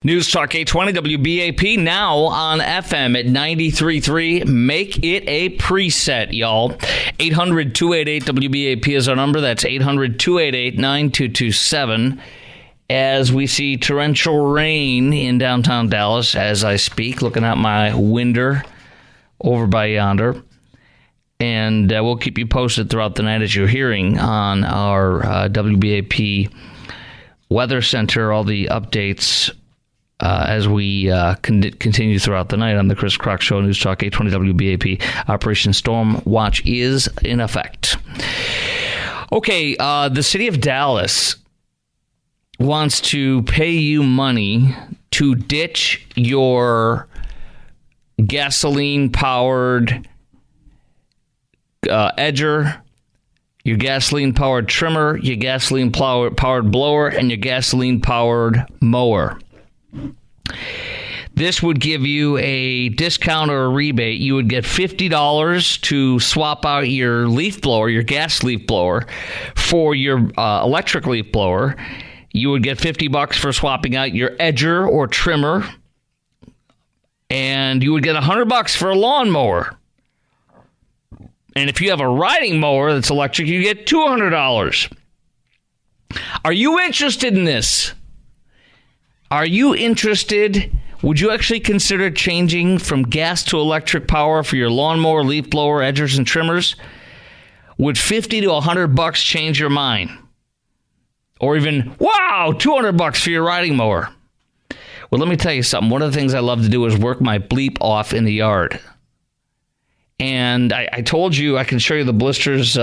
News Talk 820 WBAP, now on FM at 93.3. Make it a preset, y'all. 800-288-WBAP is our number. That's 800-288-9227. As we see torrential rain in downtown Dallas as I speak, looking out my window over by yonder. And we'll keep you posted throughout the night as you're hearing on our WBAP Weather Center, all the updates as we continue throughout the night on the Chris Crock Show, News Talk 820 WBAP. Operation Storm Watch is in effect. Okay, the city of Dallas wants to pay you money to ditch your gasoline-powered edger, your gasoline-powered trimmer, your gasoline-powered blower, and your gasoline-powered mower. This would give you a discount or a rebate. You would get $50 to swap out your leaf blower, your gas leaf blower, for your electric leaf blower. You would get $50 for swapping out your edger or trimmer, and you would get $100 for a lawnmower. And if you have a riding mower that's electric, you get $200. Are you interested in this? Are you interested? Would you actually consider changing from gas to electric power for your lawnmower, leaf blower, edgers, and trimmers? Would $50 to $100 change your mind? Or even, wow, $200 for your riding mower? Well, let me tell you something. One of the things I love to do is work my bleep off in the yard. And I told you I can show you the blisters.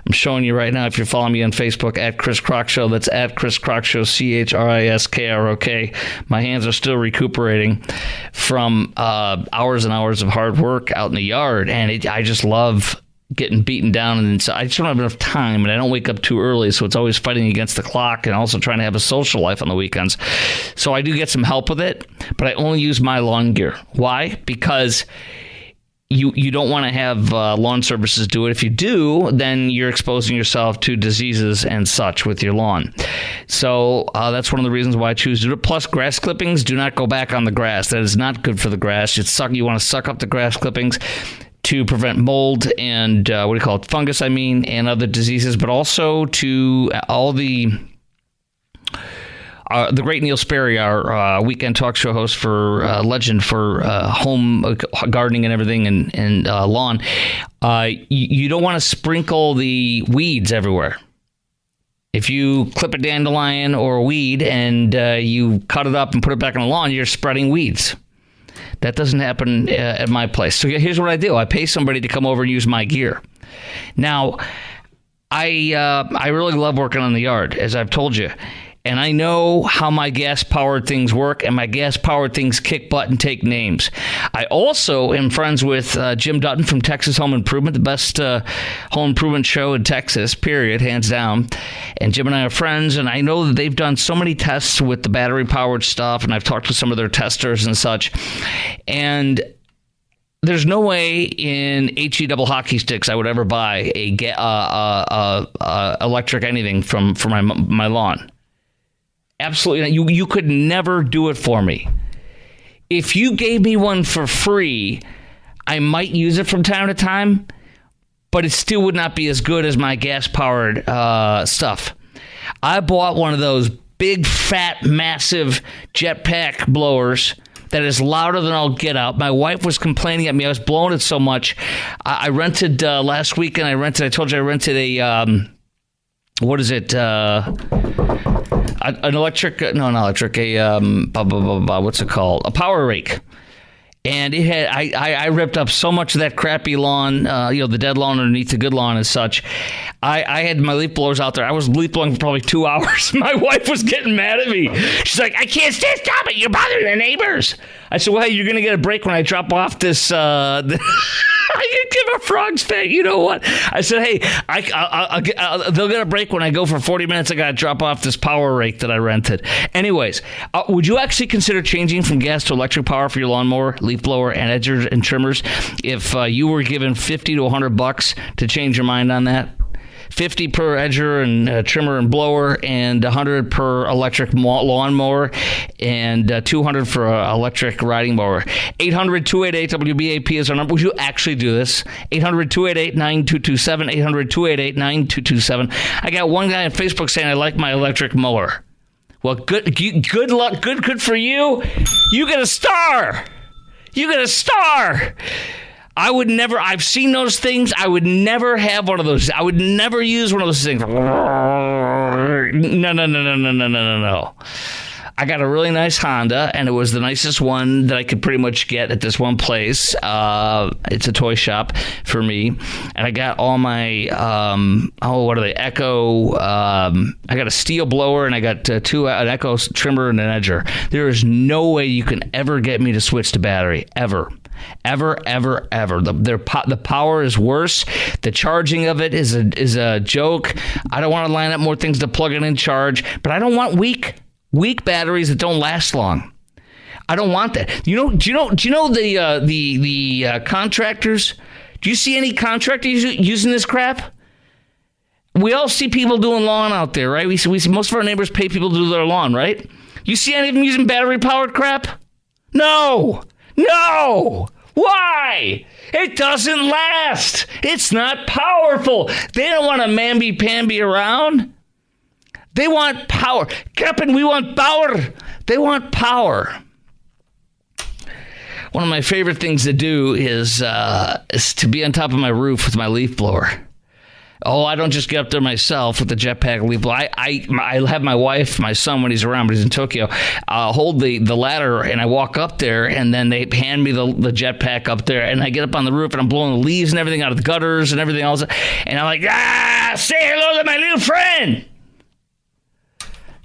I'm showing you right now if you're following me on Facebook at Chris Crock Show. That's at Chris Crock Show, ChrisKrock. My hands are still recuperating from hours and hours of hard work out in the yard. And I just love getting beaten down. And so I just don't have enough time, and I don't wake up too early. So it's always fighting against the clock and also trying to have a social life on the weekends. So I do get some help with it, but I only use my lawn gear. Why? Because you don't want to have lawn services do it. If you do, then you're exposing yourself to diseases and such with your lawn. So that's one of the reasons why I choose to do it. Plus, grass clippings, do not go back on the grass. That is not good for the grass. You want to suck up the grass clippings to prevent mold and fungus, and other diseases, but also to all the great Neil Sperry, our weekend talk show host for legend for home gardening and everything and lawn. You don't want to sprinkle the weeds everywhere. If you clip a dandelion or a weed and you cut it up and put it back on the lawn, you're spreading weeds. That doesn't happen at my place. So here's what I do. I pay somebody to come over and use my gear. Now, I really love working on the yard, as I've told you. And I know how my gas-powered things work, and my gas-powered things kick butt and take names. I also am friends with Jim Dutton from Texas Home Improvement, the best home improvement show in Texas, period, hands down. And Jim and I are friends, and I know that they've done so many tests with the battery-powered stuff, and I've talked to some of their testers and such. And there's no way in HE double hockey sticks I would ever buy a electric anything for my lawn. Absolutely not. You could never do it for me. If you gave me one for free, I might use it from time to time, but it still would not be as good as my gas-powered stuff. I bought one of those big, fat, massive jetpack blowers that is louder than I'll get out. My wife was complaining at me. I was blowing it so much. I rented last weekend. I told you I rented a, what's it called? A power rake. And it had, I ripped up so much of that crappy lawn, the dead lawn underneath the good lawn and such. I had my leaf blowers out there. I was leaf blowing for probably 2 hours. My wife was getting mad at me. She's like, I can't stop it. You're bothering the neighbors. I said, well, hey, you're going to get a break when I drop off this. I didn't give a frog's thing. You know what? I said, hey, they'll get a break when I go for 40 minutes. I got to drop off this power rake that I rented. Anyways, would you actually consider changing from gas to electric power for your lawnmower, leaf blower, and edgers and trimmers if you were given $50 to $100 to change your mind on that? 50 per edger and trimmer and blower, and 100 per electric lawnmower, and 200 for electric riding mower. 800-288-WBAP is our number. Would you actually do this? 800-288-9227, 800-288-9227. I got one guy on Facebook saying, I like my electric mower. Well, good luck. Good for you. You get a star. You get a star. I would never, I've seen those things. I would never have one of those. I would never use one of those things. No. I got a really nice Honda, and it was the nicest one that I could pretty much get at this one place. It's a toy shop for me. And I got all my, what are they? Echo, I got a steel blower, and I got an Echo trimmer and an edger. There is no way you can ever get me to switch to battery, ever. Ever. The power is worse. The charging of it is a joke. I don't want to line up more things to plug it in charge, but I don't want weak batteries that don't last long. I don't want that. Do you know the contractors? Do you see any contractors using this crap? We all see people doing lawn out there, right? We see most of our neighbors pay people to do their lawn, right? You see any of them using battery powered crap? No. Why? It doesn't last. It's not powerful. They don't want to mamby-pamby around. They want power. Captain, we want power. They want power. One of my favorite things to do is to be on top of my roof with my leaf blower. Oh, I don't just get up there myself with the jetpack leaf blower. I have my wife, my son, when he's around, but he's in Tokyo, hold the ladder, and I walk up there, and then they hand me the jetpack up there, and I get up on the roof, and I'm blowing the leaves and everything out of the gutters and everything else. And I'm like, say hello to my little friend.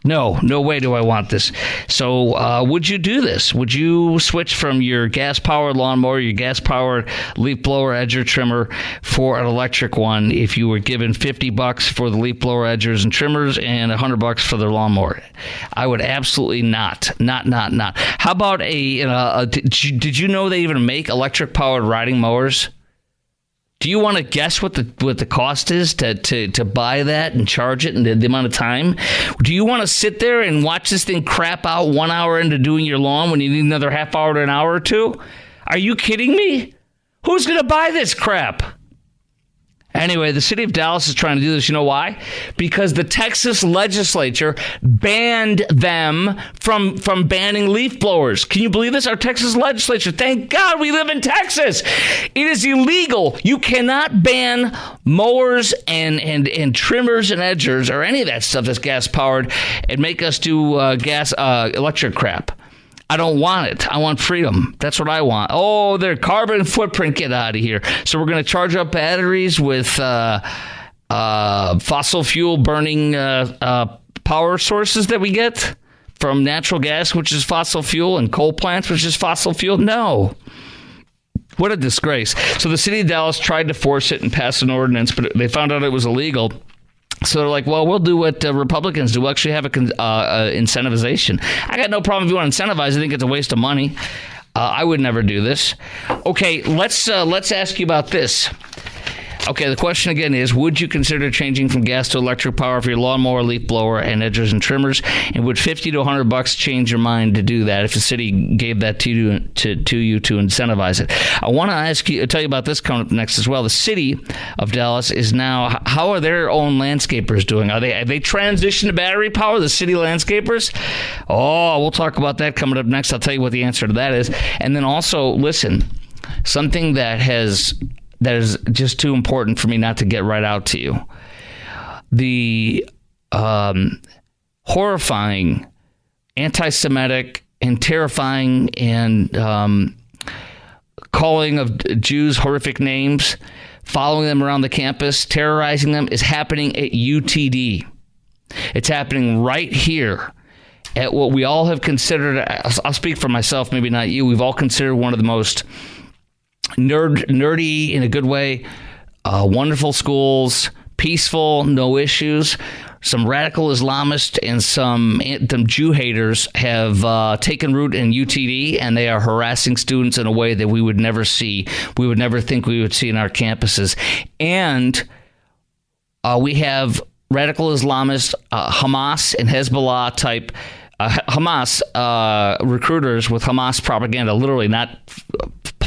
No way do I want this. So would you do this? Would you switch from your gas-powered lawnmower, your gas-powered leaf blower, edger, trimmer for an electric one if you were given $50 for the leaf blower, edgers, and trimmers and $100 for the lawnmower? I would absolutely not. How about did you know they even make electric-powered riding mowers? Do you want to guess what the cost is to buy that and charge it and the amount of time? Do you want to sit there and watch this thing crap out 1 hour into doing your lawn when you need another half hour to an hour or two? Are you kidding me? Who's going to buy this crap? Anyway, the city of Dallas is trying to do this. You know why? Because the Texas legislature banned them from banning leaf blowers. Can you believe this? Our Texas legislature. Thank God we live in Texas. It is illegal. You cannot ban mowers and trimmers and edgers or any of that stuff that's gas powered and make us do electric crap. I don't want it. I want freedom. That's what I want. Oh, their carbon footprint, get out of here. So we're going to charge up batteries with fossil fuel burning power sources that we get from natural gas, which is fossil fuel, and coal plants, which is fossil fuel. No. What a disgrace. So the city of Dallas tried to force it and pass an ordinance, but they found out it was illegal. So they're like, well, we'll do what Republicans do. We'll actually have incentivization. I got no problem if you want to incentivize. I think it's a waste of money. I would never do this. Okay, let's ask you about this. Okay, the question again is, would you consider changing from gas to electric power for your lawnmower, leaf blower, and edgers and trimmers? And would $50 to $100 change your mind to do that if the city gave that to you to incentivize it? I want to tell you about this coming up next as well. The city of Dallas is now, how are their own landscapers doing? Have they transitioned to battery power, the city landscapers? Oh, we'll talk about that coming up next. I'll tell you what the answer to that is. And then also, listen, something that is just too important for me not to get right out to you. The horrifying, anti-Semitic, and terrifying and calling of Jews horrific names, following them around the campus, terrorizing them, is happening at UTD. It's happening right here at what we all have considered, I'll speak for myself, maybe not you, we've all considered one of the most nerdy in a good way, wonderful schools, peaceful, no issues. Some radical Islamists and some Jew haters have taken root in UTD, and they are harassing students in a way that we would never see. We would never think we would see in our campuses. And We have radical Islamist Hamas and Hezbollah type Hamas recruiters with Hamas propaganda, literally not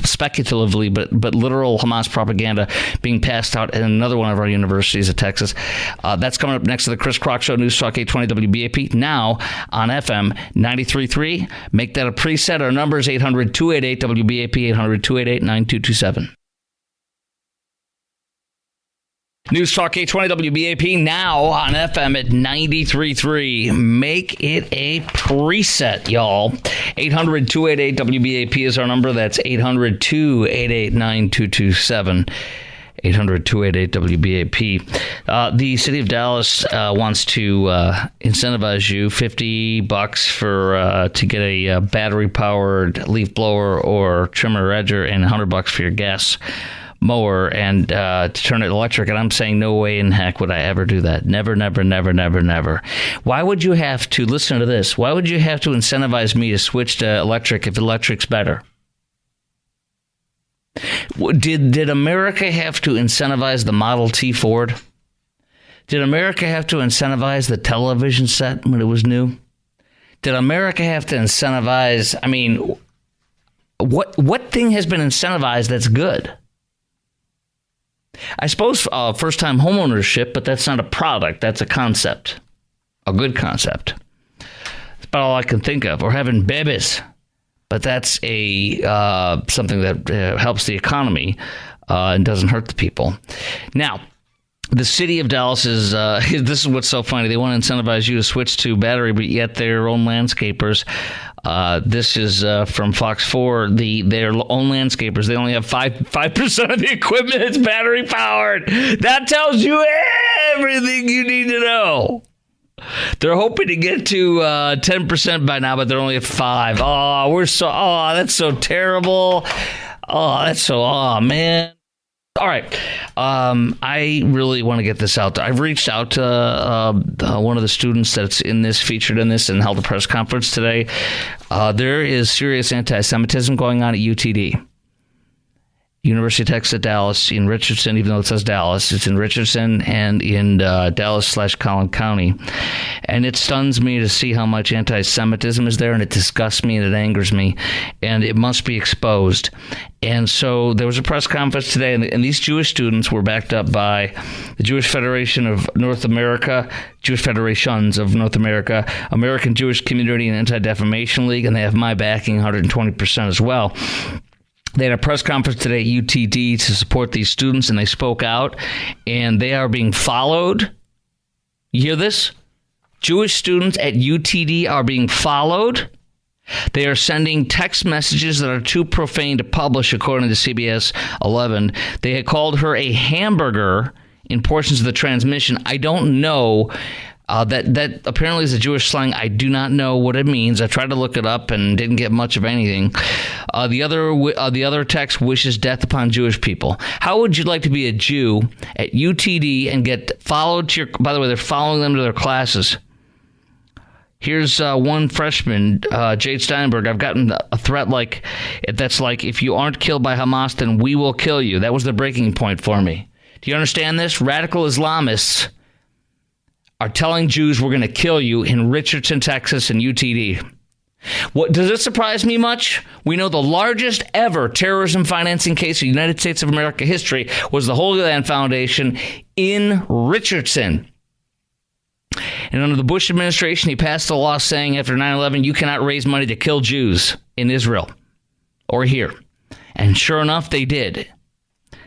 speculatively, but literal Hamas propaganda being passed out in another one of our universities at Texas. That's coming up next to the Chris Crock Show, News Talk 820 WBAP, now on FM 93.3. Make that a preset. Our number is 800-288 WBAP, 800-288-9227. News Talk 820 WBAP, now on FM at 93.3. Make it a preset, y'all. 800-288 WBAP is our number. That's 800-288-9227. 800-288 WBAP. The city of Dallas wants to incentivize you $50 for to get a battery powered leaf blower or trimmer edger, and $100 for your gas mower, and to turn it electric. And I'm saying no way in heck would I ever do that. Never, never, never, never, never. Why would you have to, listen to this, why would you have to incentivize me to switch to electric if electric's better? Did America have to incentivize the Model T Ford? Did America have to incentivize the television set when it was new? Did America have to incentivize, I mean, what thing has been incentivized that's good? I suppose first-time homeownership, but that's not a product. That's a concept, a good concept. That's about all I can think of. Or having babies, but that's a something that helps the economy and doesn't hurt the people. Now, the city of Dallas is, this is what's so funny. They want to incentivize you to switch to battery, but yet their own landscapers, this is from Fox 4, their own landscapers, they only have 5% of the equipment that's battery powered. That tells you everything you need to know. They're hoping to get to 10% by now, but they're only at 5%. That's so terrible. Man. All right. I really want to get this out there. I've reached out to one of the students that's featured in this, and held a press conference today. There is serious anti-Semitism going on at UTD. University of Texas at Dallas, in Richardson, even though it says Dallas, it's in Richardson and in Dallas/Collin County. And it stuns me to see how much anti-Semitism is there, and it disgusts me and it angers me, and it must be exposed. And so there was a press conference today, and these Jewish students were backed up by the Jewish Federation of North America, Jewish Federations of North America, American Jewish Community and Anti-Defamation League, and they have my backing 120% as well. They had a press conference today at UTD to support these students, and they spoke out, and they are being followed. You hear this? Jewish students at UTD are being followed. They are sending text messages that are too profane to publish, according to CBS 11. They had called her a hamburger in portions of the transmission. I don't know. That apparently is a Jewish slang. I do not know what it means. I tried to look it up and didn't get much of anything. The other text wishes death upon Jewish people. How would you like to be a Jew at UTD and get followed to your? By the way, they're following them to their classes. Here's one freshman, Jade Steinberg. I've gotten a threat that's like, if you aren't killed by Hamas, then we will kill you. That was the breaking point for me. Do you understand this? Radical Islamists are telling Jews we're going to kill you in Richardson, Texas, and UTD. What does it surprise me much? We know the largest ever terrorism financing case in United States of America history was the Holy Land Foundation in Richardson. And under the Bush administration, he passed a law saying after 9/11, you cannot raise money to kill Jews in Israel or here. And sure enough, they did.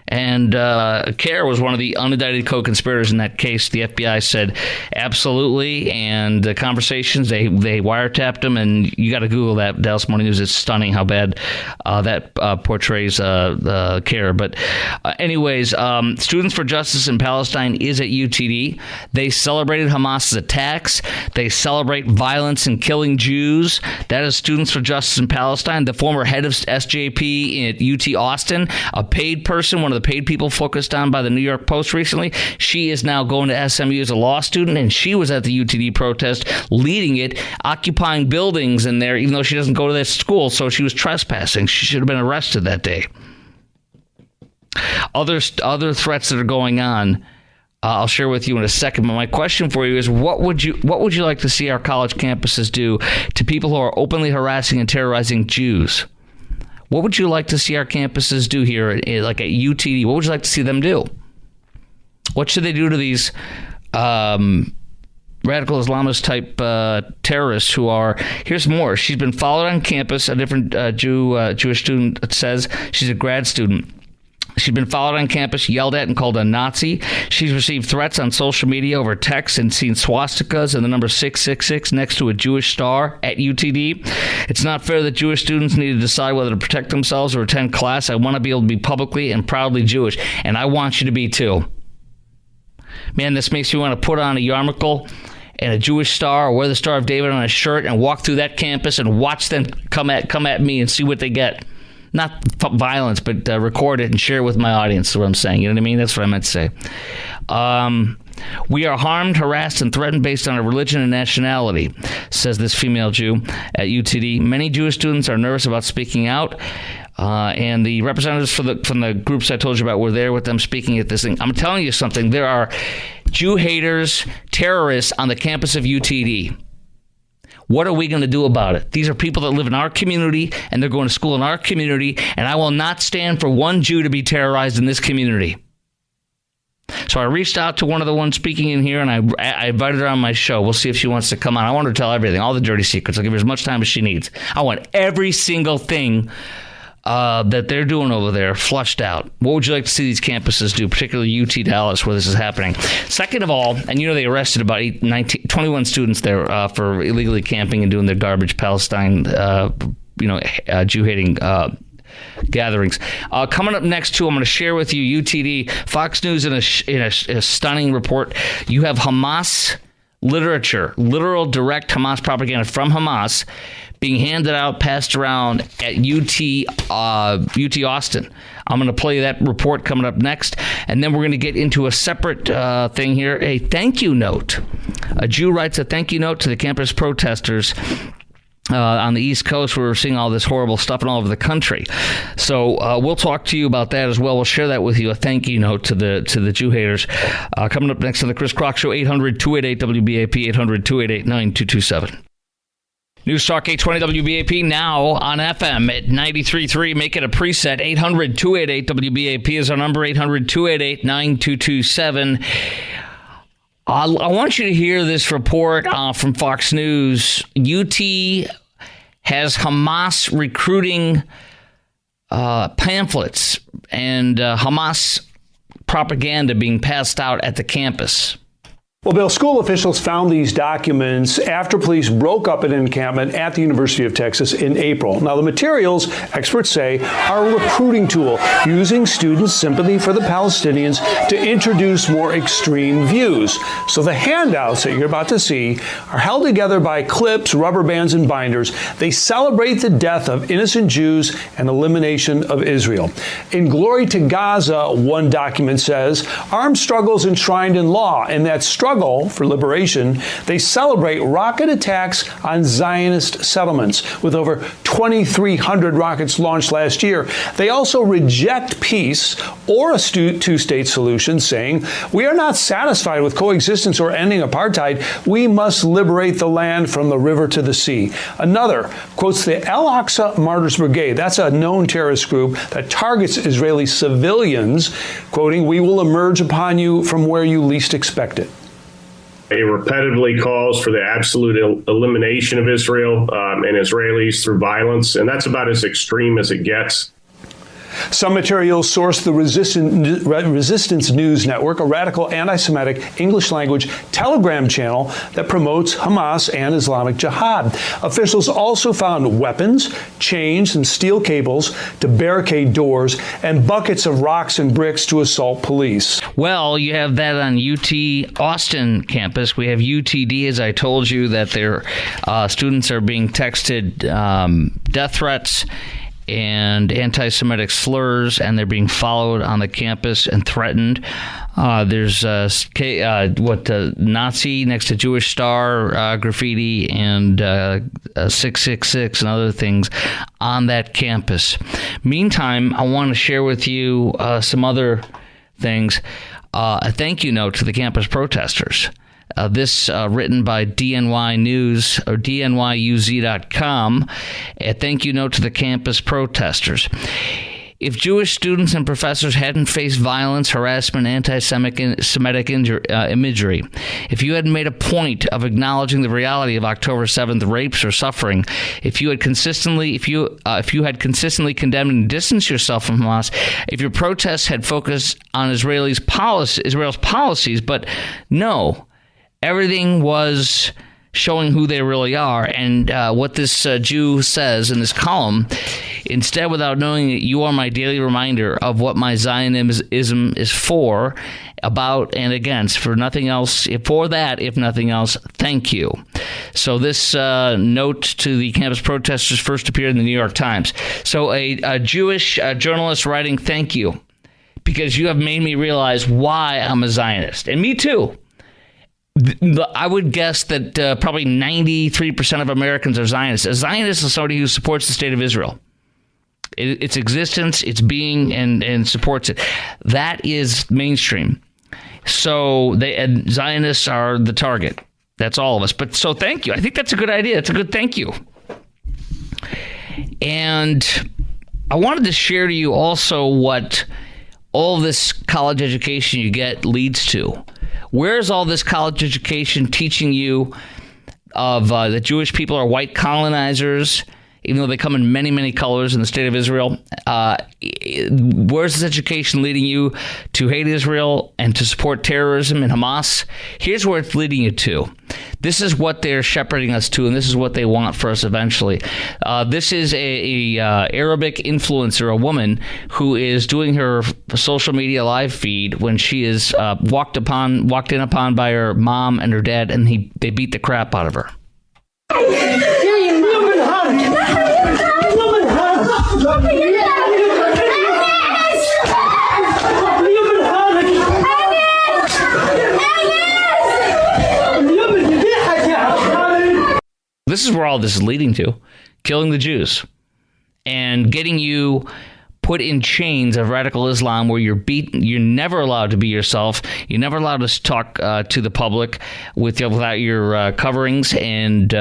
And CARE was one of the unindicted co-conspirators in that case. The FBI said absolutely, and the conversations, they wiretapped him, and you got to Google that, Dallas Morning News. It's stunning how bad that portrays CARE. But anyways, Students for Justice in Palestine is at UTD. They celebrated Hamas's attacks. They celebrate violence and killing Jews. That is Students for Justice in Palestine. The former head of SJP at UT Austin, a paid person, one of the paid people focused on by the New York Post recently. She is now going to SMU as a law student, and she was at the UTD protest, leading it, occupying buildings in there, even though she doesn't go to that school, so she was trespassing. She should have been arrested that day. Other threats that are going on. I'll share with you in a second. But my question for you is, what would you like to see our college campuses do to people who are openly harassing and terrorizing Jews? What would you like to see our campuses do here, like at UTD? What would you like to see them do? What should they do to these radical Islamist type terrorists who are? Here's more. She's been followed on campus. A different Jewish student says she's a grad student. She's been followed on campus, yelled at, and called a Nazi. She's received threats on social media over text and seen swastikas and the number 666 next to a Jewish star at UTD. It's not fair that Jewish students need to decide whether to protect themselves or attend class. I want to be able to be publicly and proudly Jewish, and I want you to be too. Man, this makes me want to put on a yarmulke and a Jewish star, or wear the Star of David on a shirt and walk through that campus and watch them come at me and see what they get. Not violence, but record it and share it with my audience. Is what I'm saying. You know what I mean? That's what I meant to say. We are harmed, harassed, and threatened based on our religion and nationality, says this female Jew at UTD. Many Jewish students are nervous about speaking out. And the representatives from the groups I told you about were there with them speaking at this thing. I'm telling you something. There are Jew haters, terrorists on the campus of UTD. What are we going to do about it? These are people that live in our community, and they're going to school in our community, and I will not stand for one Jew to be terrorized in this community. So I reached out to one of the ones speaking in here, and I invited her on my show. We'll see if she wants to come on. I want her to tell everything, all the dirty secrets. I'll give her as much time as she needs. I want every single thing that they're doing over there flushed out. What would you like to see these campuses do, particularly UT Dallas, where this is happening? Second of all, and they arrested about 21 students there for illegally camping and doing their garbage Palestine, Jew-hating gatherings. Coming up next, too, I'm going to share with you UTD, Fox News in a stunning report. You have Hamas literature, literal direct Hamas propaganda from Hamas being handed out, passed around at UT Austin. I'm going to play that report coming up next, and then we're going to get into a separate thing here, a thank you note. A Jew writes a thank you note to the campus protesters on the East Coast, where we're seeing all this horrible stuff and all over the country. So we'll talk to you about that as well. We'll share that with you, a thank you note to the Jew haters. Coming up next on the Chris Crock Show, 800-288-WBAP, 800-288-9227. News Talk 820 WBAP, now on FM at 93.3. Make it a preset. 800-288-WBAP is our number, 800-288-9227. I want you to hear this report from Fox News. UT has Hamas recruiting pamphlets and Hamas propaganda being passed out at the campus. Well, Bill, school officials found these documents after police broke up an encampment at the University of Texas in April. Now, the materials, experts say, are a recruiting tool using students' sympathy for the Palestinians to introduce more extreme views. So the handouts that you're about to see are held together by clips, rubber bands, and binders. They celebrate the death of innocent Jews and elimination of Israel. In Glory to Gaza, one document says, armed struggles enshrined in law, and that struggle for liberation, they celebrate rocket attacks on Zionist settlements with over 2,300 rockets launched last year. They also reject peace or a two-state solution, saying, we are not satisfied with coexistence or ending apartheid. We must liberate the land from the river to the sea. Another quotes the Al-Aqsa Martyrs Brigade. That's a known terrorist group that targets Israeli civilians, quoting, we will emerge upon you from where you least expect it. It repetitively calls for the absolute elimination of Israel and Israelis through violence, and that's about as extreme as it gets. Some materials source the Resistance News Network, a radical anti-Semitic English-language Telegram channel that promotes Hamas and Islamic Jihad. Officials also found weapons, chains, and steel cables to barricade doors, and buckets of rocks and bricks to assault police. Well, you have that on UT Austin campus. We have UTD, as I told you, that their students are being texted death threats and anti-Semitic slurs, and they're being followed on the campus and threatened. There's Nazi next to Jewish star graffiti and 666 and other things on that campus. Meantime, I want to share with you some other things. a thank you note to the campus protesters. This written by DNY News or DNYUZ.com, a thank you note to the campus protesters. If Jewish students and professors hadn't faced violence, harassment, anti-Semitic imagery, if you hadn't made a point of acknowledging the reality of October 7th rapes or suffering, if you had consistently condemned and distanced yourself from Hamas, if your protests had focused on Israel's policies, but no, everything was showing who they really are. And what this Jew says in this column, instead, without knowing it, you are my daily reminder of what my Zionism is for, about, and against. For nothing else, for that, if nothing else, thank you. So this note to the campus protesters first appeared in the New York Times. So a Jewish journalist writing, thank you, because you have made me realize why I'm a Zionist. And me too. I would guess that probably 93% of Americans are Zionists. A Zionist is somebody who supports the state of Israel, its existence, its being, and supports it. That is mainstream. So Zionists are the target. That's all of us. But so thank you. I think that's a good idea. It's a good thank you. And I wanted to share to you also what all this college education you get leads to. Where's all this college education teaching you of that Jewish people are white colonizers, even though they come in many, many colors in the state of Israel? Where's this education leading you to hate Israel and to support terrorism and Hamas? Here's where it's leading you to. This is what they're shepherding us to, and this is what they want for us eventually. This is a Arabic influencer, a woman who is doing her social media live feed when she is walked in upon by her mom and her dad, and they beat the crap out of her. This is where all this is leading to, killing the Jews and getting you put in chains of radical Islam where you're beaten. You're never allowed to be yourself. You're never allowed to talk to the public without your coverings, and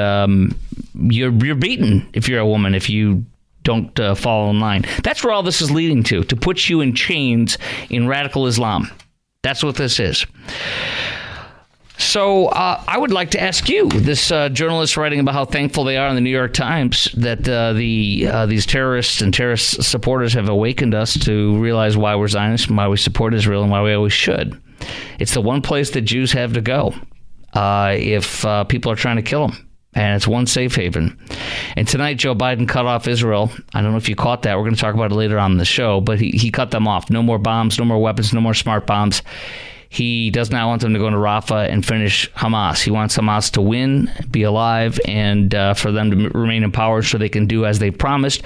you're beaten if you're a woman, if you don't fall in line. That's where all this is leading to put you in chains in radical Islam. That's what this is. So I would like to ask you, this journalist writing about how thankful they are in the New York Times that these terrorists and terrorist supporters have awakened us to realize why we're Zionists and why we support Israel and why we always should. It's the one place that Jews have to go if people are trying to kill them. And it's one safe haven. And tonight, Joe Biden cut off Israel. I don't know if you caught that. We're going to talk about it later on in the show. But he cut them off. No more bombs, no more weapons, no more smart bombs. He does not want them to go into Rafah and finish Hamas. He wants Hamas to win, be alive, and for them to remain in power so they can do as they promised.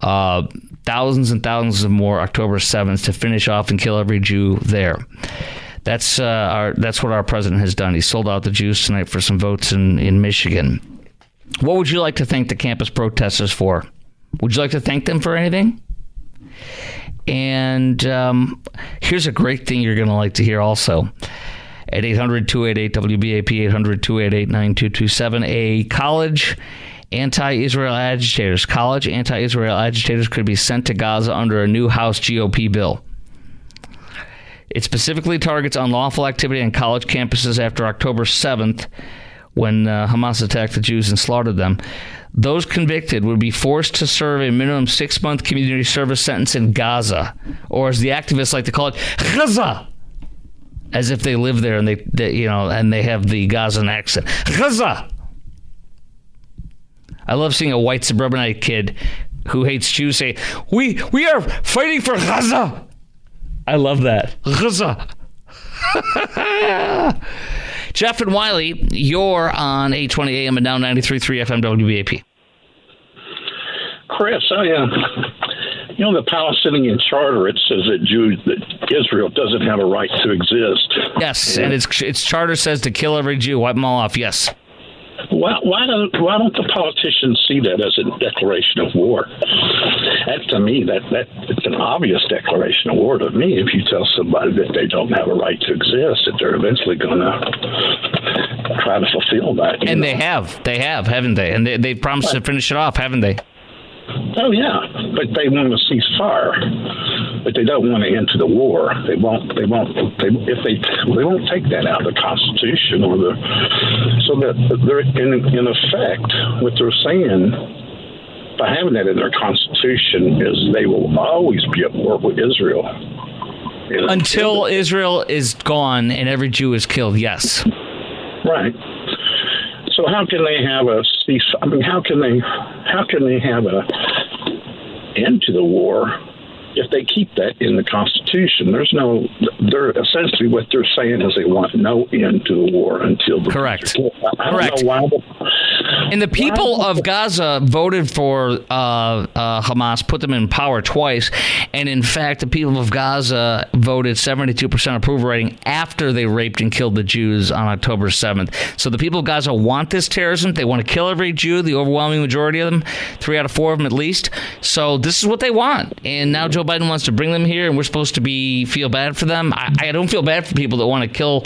Thousands and thousands of more October 7th to finish off and kill every Jew there. That's what our president has done. He sold out the Jews tonight for some votes in Michigan. What would you like to thank the campus protesters for? Would you like to thank them for anything? And here's a great thing you're going to like to hear also. At 800-288-WBAP, 800-288-9227, a college anti-Israel agitators could be sent to Gaza under a new House GOP bill. It specifically targets unlawful activity on college campuses after October 7th, when Hamas attacked the Jews and slaughtered them. Those convicted would be forced to serve a minimum 6-month community service sentence in Gaza, or as the activists like to call it, Gaza, as if they live there and they have the Gazan accent. Gaza. I love seeing a white suburbanite kid who hates Jews say, "We are fighting for Gaza." I love that. Gaza. Jeff and Wiley, you're on 820 AM and now 93.3 FM WBAP. Chris, the Palestinian Charter, it says that Israel doesn't have a right to exist. Yes, and its charter says to kill every Jew, wipe them all off. Yes. Why don't the politicians see that as a declaration of war? That to me, that it's an obvious declaration of war to me. If you tell somebody that they don't have a right to exist, that they're eventually going to try to fulfill that. And they have, haven't they? And they promised to finish it off, haven't they? Oh yeah, but they want to cease fire, but they don't want to end to the war. They won't take that out of the Constitution so that they're in effect what they're saying by having that in their Constitution is they will always be at war with Israel until Israel is gone and every Jew is killed. Yes, right. So how can they have a cease? I mean, how can they have a end to the war if they keep that in the Constitution? They're essentially what they're saying is they want no end to the war until the correct. I don't know why. And the people of Gaza voted for Hamas, put them in power twice. And in fact, the people of Gaza voted 72% approval rating after they raped and killed the Jews on October 7th. So the people of Gaza want this terrorism. They want to kill every Jew, the overwhelming majority of them, 3 out of 4 of them at least. So this is what they want. And now Joe Biden wants to bring them here, and we're supposed to feel bad for them. I don't feel bad for people that want to kill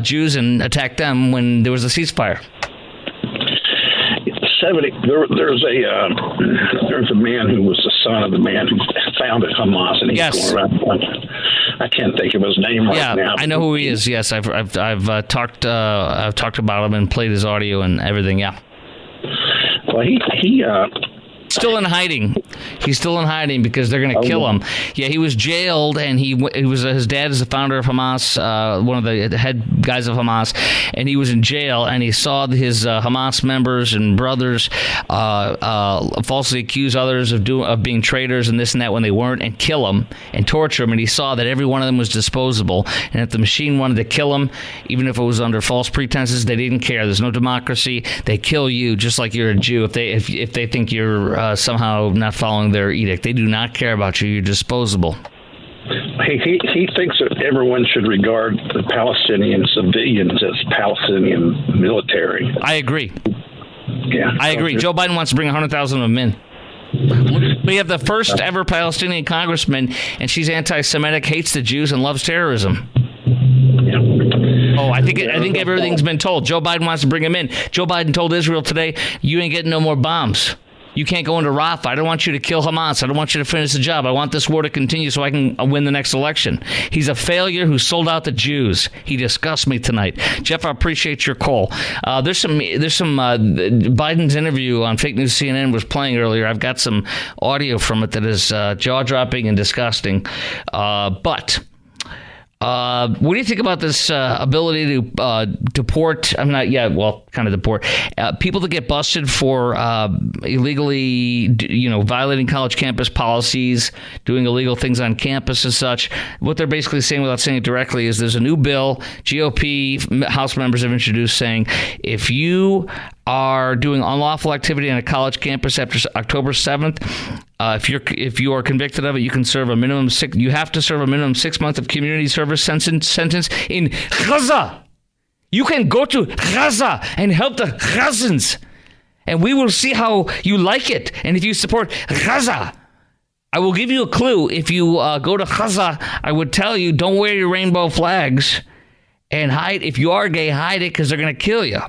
Jews and attack them when there was a ceasefire. There's a man who was the son of the man who founded Hamas, and he's going around. I can't think of his name right now. I know who he is. Yes, I've talked about him and played his audio and everything. Yeah. Well, he still in hiding. He's still in hiding because they're going to kill him. Yeah, he was jailed, and he was his dad is the founder of Hamas, one of the head guys of Hamas, and he was in jail, and he saw his Hamas members and brothers falsely accuse others of being traitors and this and that when they weren't, and kill them and torture them. And he saw that every one of them was disposable, and if the machine wanted to kill him, even if it was under false pretenses, they didn't care. There's no democracy. They kill you just like you're a Jew if they think you're somehow not following their edict. They do not care about you. You're disposable. He thinks that everyone should regard the Palestinian civilians as Palestinian military. I agree. Yeah, I agree. Joe Biden wants to bring 100,000 of them in. We have the first ever Palestinian congressman, and she's anti-Semitic, hates the Jews, and loves terrorism. Yeah. Oh, I think everything's been told. Joe Biden wants to bring him in. Joe Biden told Israel today, "You ain't getting no more bombs. You can't go into Rafah. I don't want you to kill Hamas. I don't want you to finish the job. I want this war to continue so I can win the next election." He's a failure who sold out the Jews. He disgusts me tonight. Jeff, I appreciate your call. There's some Biden's interview on Fake News CNN was playing earlier. I've got some audio from it that is jaw-dropping and disgusting. What do you think about this ability to deport? Kind of deport people that get busted for illegally, violating college campus policies, doing illegal things on campus and such. What they're basically saying, without saying it directly, is there's a new bill GOP House members have introduced saying if you are doing unlawful activity on a college campus after October 7th, if you are convicted of it, you have to serve a minimum 6 months of community service sentence in Gaza. You can go to Gaza and help the Gazans, and we will see how you like it. And if you support Gaza, I will give you a clue. If you go to Gaza, I would tell you don't wear your rainbow flags and hide. If you are gay, hide it because they're going to kill you.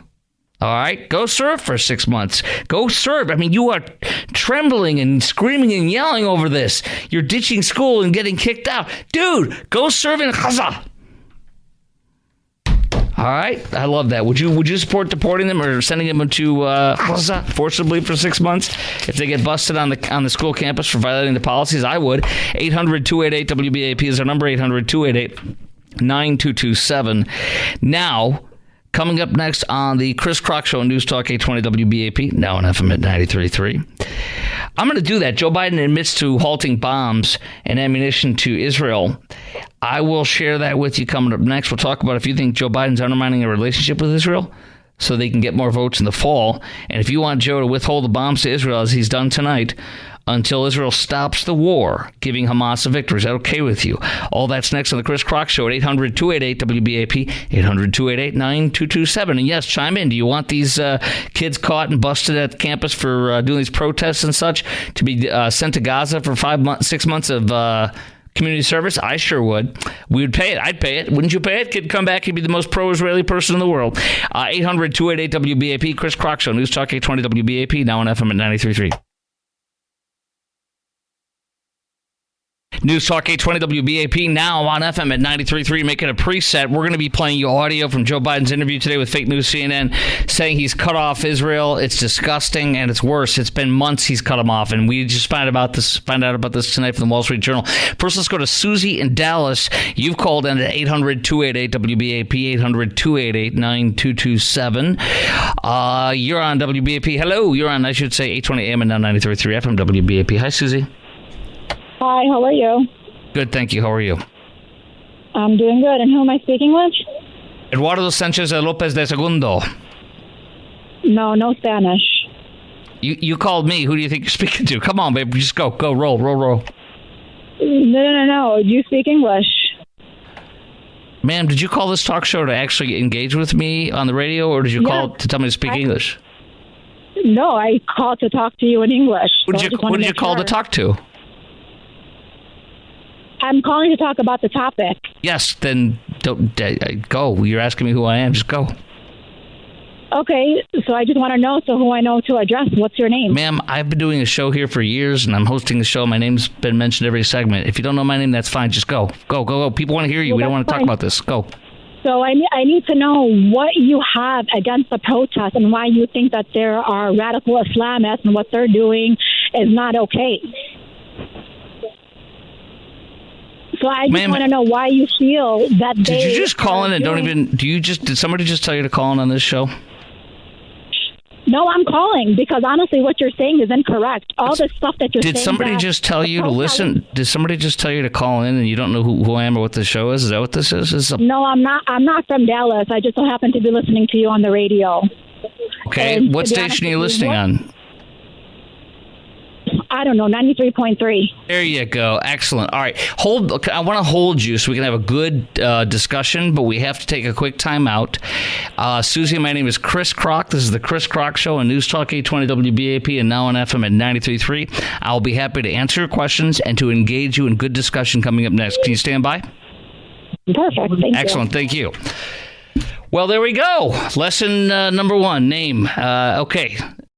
All right, go serve for 6 months. Go serve. I mean, you are trembling and screaming and yelling over this. You're ditching school and getting kicked out. Dude, go serve in Gaza. All right, I love that. Would you support deporting them or sending them to Gaza forcibly for 6 months if they get busted on the school campus for violating the policies? I would. 800-288-WBAP is our number, 800-288-9227. Now, coming up next on the Chris Crock Show, News Talk 820 WBAP, now on FM at 93.3. I'm going to do that. Joe Biden admits to halting bombs and ammunition to Israel. I will share that with you coming up next. We'll talk about if you think Joe Biden's undermining a relationship with Israel so they can get more votes in the fall. And if you want Joe to withhold the bombs to Israel, as he's done tonight, until Israel stops the war, giving Hamas a victory. Is that okay with you? All that's next on the Chris Crock Show at 800-288-WBAP, 800-288-9227. And yes, chime in. Do you want these kids caught and busted at campus for doing these protests and such to be sent to Gaza for 6 months of community service? I sure would. We would pay it. I'd pay it. Wouldn't you pay it? Kid, come back. He'd be the most pro-Israeli person in the world. 800-288-WBAP, Chris Crock Show, News Talk 820 WBAP, now on FM at 93.3. News Talk 820 WBAP, now on FM at 93.3. Make it a preset. We're going to be playing you audio from Joe Biden's interview today with Fake News CNN, saying he's cut off Israel. It's disgusting, and it's worse. It's been months he's cut him off, and we just find out about this tonight from the Wall Street Journal. First, let's go to Susie in Dallas. You've called in at 800-288-WBAP, 800-288-9227. You're on WBAP. Hello, you're on, I should say, 820 AM and now 93.3 FM WBAP. Hi, Susie. Hi, how are you? Good, thank you. How are you? I'm doing good. And who am I speaking with? Eduardo Sanchez Lopez de Segundo. No Spanish. You called me. Who do you think you're speaking to? Come on, babe. Just go. Go. Roll. No. Do you speak English? Ma'am, did you call this talk show to actually engage with me on the radio, or did you call to tell me to speak English? No, I called to talk to you in English. What did you call to talk to? I'm calling to talk about the topic. Yes, then don't go. You're asking me who I am. Just go. Okay, so I just want to know who I know to address. What's your name? Ma'am, I've been doing a show here for years, and I'm hosting a show. My name's been mentioned every segment. If you don't know my name, that's fine. Just go. Go. People want to hear you. Well, we don't want to talk about this. Go. So I need to know what you have against the protests and why you think that there are radical Islamists and what they're doing is not okay. So I just want to know why you feel that they... Did you just call in and don't even... Did somebody just tell you to call in on this show? No, I'm calling because honestly what you're saying is incorrect. All the stuff that you're saying... Did somebody just tell you to listen? Did somebody just tell you to call in and you don't know who I am or what the show is? Is that what this is? No, I'm not. I'm not from Dallas. I just so happen to be listening to you on the radio. Okay. And what station are you listening on? I don't know, 93.3. There you go. Excellent. All right. I want to hold you so we can have a good discussion, but we have to take a quick time out. Susie, my name is Chris Crock. This is the Chris Crock Show on News Talk 820 WBAP and now on FM at 93.3. I'll be happy to answer your questions and to engage you in good discussion coming up next. Can you stand by? Perfect. Thank you. Excellent. Thank you. Well, there we go. Lesson number one, name. Okay.